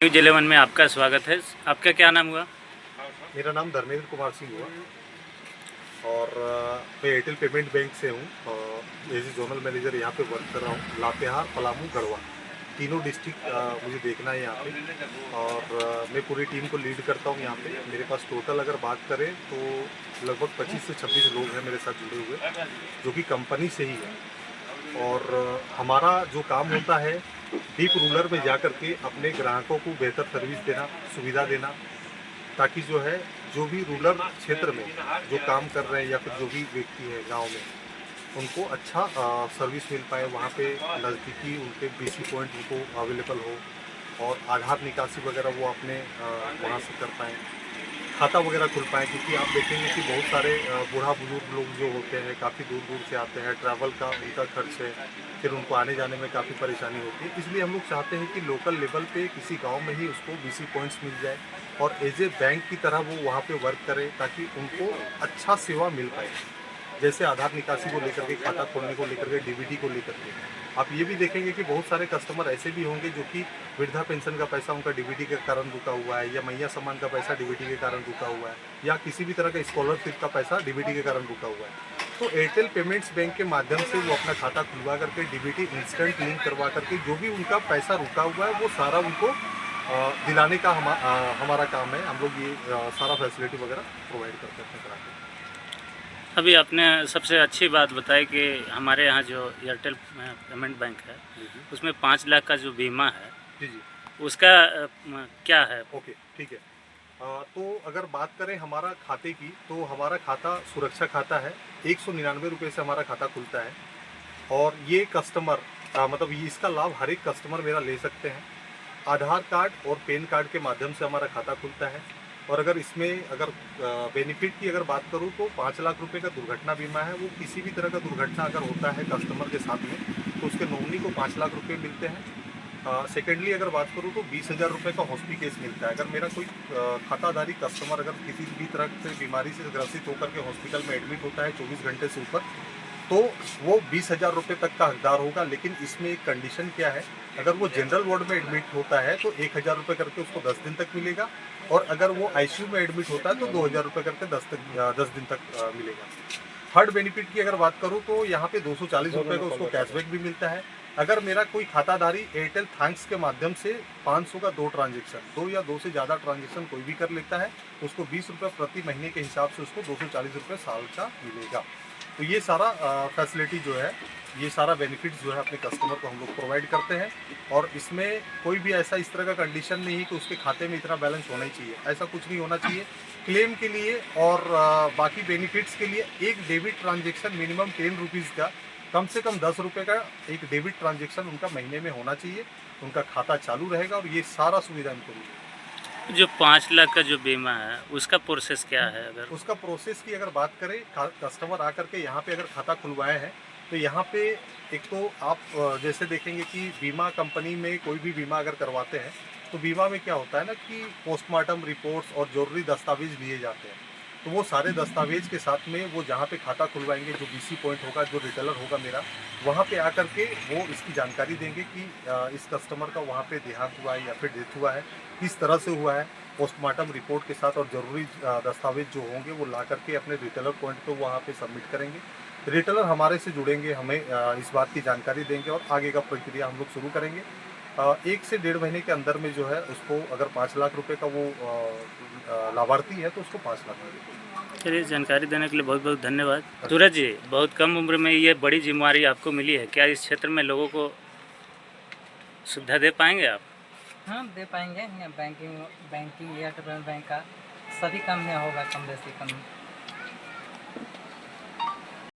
News 11 में आपका स्वागत है। आपका क्या नाम हुआ? मेरा नाम धर्मेंद्र कुमार सिंह हुआ और मैं एयरटेल पेमेंट बैंक से हूँ। एज ए जोनल मैनेजर यहाँ पे वर्क कर रहा हूँ। लातेहार, पलामू, गढ़वा तीनों डिस्ट्रिक्ट मुझे देखना है यहाँ पे और मैं पूरी टीम को लीड करता हूँ यहाँ पे। मेरे पास टोटल अगर बात करें तो लगभग 25 से 26 लोग हैं मेरे साथ जुड़े हुए, जो कि कंपनी से ही है। और हमारा जो काम होता है डीप रूरल में जा कर के अपने ग्राहकों को बेहतर सर्विस देना, सुविधा देना, ताकि जो है जो भी रूरल क्षेत्र में जो काम कर रहे हैं या फिर जो भी व्यक्ति है गांव में, उनको अच्छा सर्विस मिल पाए। वहाँ पे नज़दीकी उनके बीसी पॉइंट उनको अवेलेबल हो और आधार निकासी वगैरह वो अपने वहाँ से कर पाएँ, खाता वगैरह खुल पाएँ। क्योंकि आप देखेंगे कि बहुत सारे बूढ़ा बुजुर्ग लोग जो होते हैं काफ़ी दूर दूर से आते हैं, ट्रैवल का उनका खर्च है, फिर उनको आने जाने में काफ़ी परेशानी होती है। इसलिए हम लोग चाहते हैं कि लोकल लेवल पे किसी गांव में ही उसको बीसी पॉइंट्स मिल जाए और एज ए बैंक की तरह वो वहाँ पे वर्क करे, ताकि उनको अच्छा सेवा मिल पाए। जैसे आधार निकासी को लेकर के, खाता खोलने को लेकर के, डीबीटी को लेकर के। आप ये भी देखेंगे कि बहुत सारे कस्टमर ऐसे भी होंगे जो कि वृद्धा पेंशन का पैसा उनका डीबीटी के कारण रुका हुआ है, या मैया सम्मान का पैसा डीबीटी के कारण रुका हुआ है, या किसी भी तरह का स्कॉलरशिप का पैसा डीबीटी के कारण रुका हुआ है। तो एयरटेल पेमेंट्स बैंक के माध्यम से वो अपना खाता खुलवा करके डीबीटी इंस्टेंट लिंक करवा करके जो भी उनका पैसा रुका हुआ है वो सारा उनको दिलाने का हमारा काम है। हम लोग ये सारा फैसिलिटी वगैरह प्रोवाइड करते हैं अपने ग्राहकों को। अभी आपने सबसे अच्छी बात बताई कि हमारे यहाँ जो एयरटेल पेमेंट बैंक है जी जी उसमें 5 लाख का जो बीमा है जी जी उसका क्या है? ओके, ठीक है। तो अगर बात करें हमारा खाते की, तो हमारा खाता सुरक्षा खाता है। 199 रुपये से हमारा खाता खुलता है और ये कस्टमर मतलब ये इसका लाभ हर एक कस्टमर मेरा ले सकते हैं। आधार कार्ड और पैन कार्ड के माध्यम से हमारा खाता खुलता है। और अगर इसमें अगर बेनिफिट की अगर बात करूँ तो 5 लाख रुपए का दुर्घटना बीमा है। वो किसी भी तरह का दुर्घटना अगर होता है कस्टमर के साथ में, तो उसके नॉमिनी को 5 लाख रुपए मिलते हैं। सेकेंडली अगर बात करूँ तो 20,000 रुपये का हॉस्पिटल केस मिलता है। अगर मेरा कोई खाताधारी कस्टमर अगर किसी भी तरह से बीमारी से ग्रसित होकर के हॉस्पिटल में एडमिट होता है 24 घंटे से ऊपर, तो वो 20,000 रुपये तक का हकदार होगा। लेकिन इसमें एक कंडीशन क्या है, अगर वो जनरल वार्ड में एडमिट होता है तो 1,000 रुपये करके उसको 10 दिन तक मिलेगा, और अगर वो आईसीयू में एडमिट होता है तो 2,000 रुपये करके 10 दिन तक मिलेगा। थर्ड बेनिफिट की अगर बात करूँ तो यहाँ पे 240 रुपये का उसको कैशबैक भी मिलता है। अगर मेरा कोई खाताधारी एयरटेल थैंक्स के माध्यम से 500 का 2 ट्रांजेक्शन, 2 या 2 से ज़्यादा ट्रांजेक्शन कोई भी कर लेता है, उसको 20 रुपये प्रति महीने के हिसाब से उसको 240 रुपये साल का मिलेगा। तो ये सारा फैसिलिटी जो है, ये सारा बेनिफिट्स जो है अपने कस्टमर को हम लोग प्रोवाइड करते हैं। और इसमें कोई भी ऐसा इस तरह का कंडीशन नहीं है कि उसके खाते में इतना बैलेंस होना ही चाहिए, ऐसा कुछ नहीं होना चाहिए। क्लेम के लिए और बाकी बेनिफिट्स के लिए एक डेबिट ट्रांजेक्शन मिनिमम 10 रुपीज़ का, कम से कम 10 रुपये का एक डेबिट ट्रांजेक्शन उनका महीने में होना चाहिए। उनका खाता चालू रहेगा और ये सारा सुविधा उनको मिलेगी। जो 5 लाख का जो बीमा है उसका प्रोसेस क्या है? अगर उसका प्रोसेस की अगर बात करें, कस्टमर आकर के यहाँ पे अगर खाता खुलवाए हैं तो यहाँ पे एक तो आप जैसे देखेंगे कि बीमा कंपनी में कोई भी बीमा अगर करवाते हैं तो बीमा में क्या होता है ना कि पोस्टमार्टम रिपोर्ट्स और जरूरी दस्तावेज लिए जाते हैं। तो वो सारे दस्तावेज के साथ में वो जहाँ पे खाता खुलवाएंगे, जो बीसी पॉइंट होगा, जो रिटेलर होगा मेरा, वहाँ पे आकर के वो इसकी जानकारी देंगे कि इस कस्टमर का वहाँ पे देहांत हुआ है या फिर डेथ हुआ है, किस तरह से हुआ है, पोस्टमार्टम रिपोर्ट के साथ। और ज़रूरी दस्तावेज जो होंगे वो ला करके अपने रिटेलर पॉइंट पे वहाँ पे सबमिट करेंगे। रिटेलर हमारे से जुड़ेंगे, हमें इस बात की जानकारी देंगे और आगे का प्रक्रिया हम लोग शुरू करेंगे। 1 से 1.5 महीने के अंदर में जो है उसको, अगर 5 लाख रुपए का वो लाभार्थी है तो उसको 5 लाख रुपये। चलिए, जानकारी देने के लिए बहुत बहुत धन्यवाद। सूरज जी, बहुत कम उम्र में ये बड़ी जिम्मेवारी आपको मिली है, क्या इस क्षेत्र में लोगों को सुविधा दे पाएंगे आप? हाँ, दे पाएंगे। बैंकिंग एयरटेल पेमेंट बैंक का सभी काम में होगा कम बेसी कम।